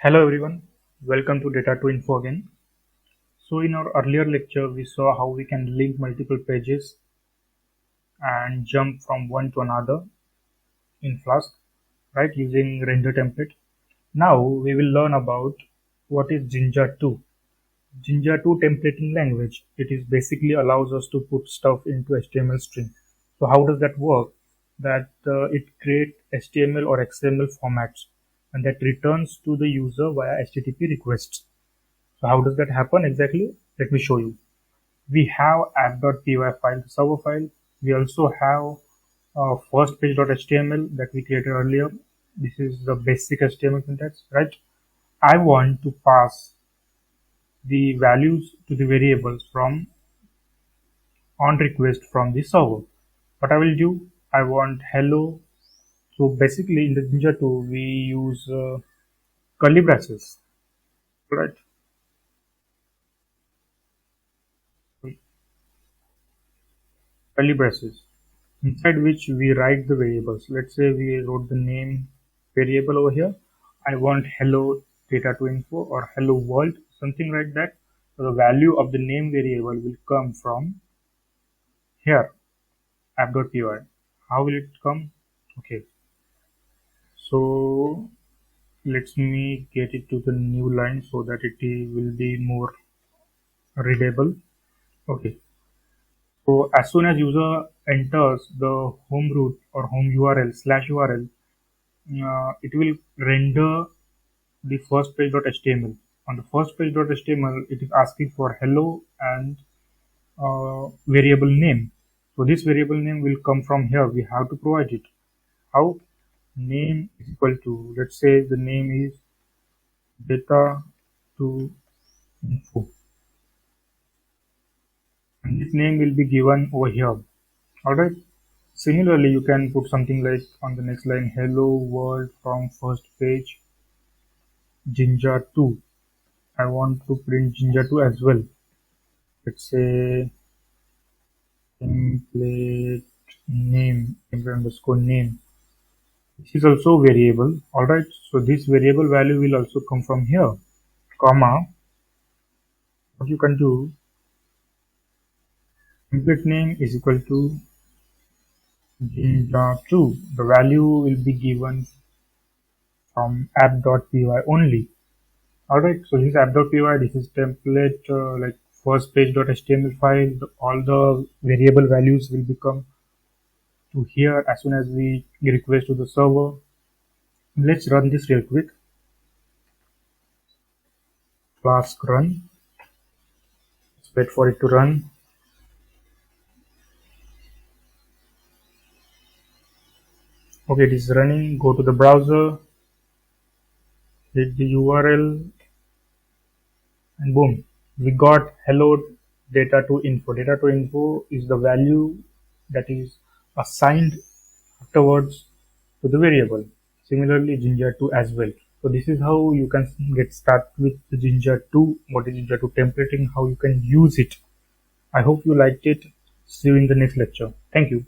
Hello everyone, welcome to Data to Info again. So in our earlier lecture, we saw how we can link multiple pages and jump from one to another in Flask, right, using render template. Now we will learn about what is Jinja2. Jinja2 templating language. It is basically allows us to put stuff into HTML string. So how does that work? That it creates HTML or XML formats and that returns to the user via HTTP requests. So how does that happen exactly? Let me show you. We have app.py file, the server file. We also have first page.html that we created earlier. This is the basic HTML syntax, right? I want to pass the values to the variables from on request from the server. What I will do, I want hello. So basically in the Jinja2 we use curly braces, right? Curly braces inside which we write the variables. Let's say we wrote the name variable over here. I want hello data to info or hello world, something like that. So the value of the name variable will come from here, app.py. How will it come? Okay, so let me get it to the new line so that it will be more readable. Okay, so as soon as user enters the home root or home URL slash URL, it will render the first page.html. On the first page.html, it is asking for hello and variable name. So this variable name will come from here. We have to provide it. How? Name is equal to, let's say the name is data to info. And this name will be given over here. Alright. Similarly, you can put something like on the next line, hello world from first page Jinja2. I want to print Jinja2 as well. Let's say template name, template underscore name. This is also variable. Alright, so this variable value will also come from here, comma. What you can do, template name is equal to Jinja2. The value will be given from app.py only. Alright, so this is app.py, this is template like first page.html file. All the variable values will become to here as soon as we request to the server. Let's run this real quick. Flask run. Let's wait for it to run. Okay, it is running. Go to the browser, hit the URL, and boom, we got hello data to info. Data to info is the value that is assigned afterwards to the variable. Similarly, Jinja2 as well. So this is how you can get started with the Jinja2. What is Jinja2 templating? How you can use it. I hope you liked it. See you in the next lecture. Thank you.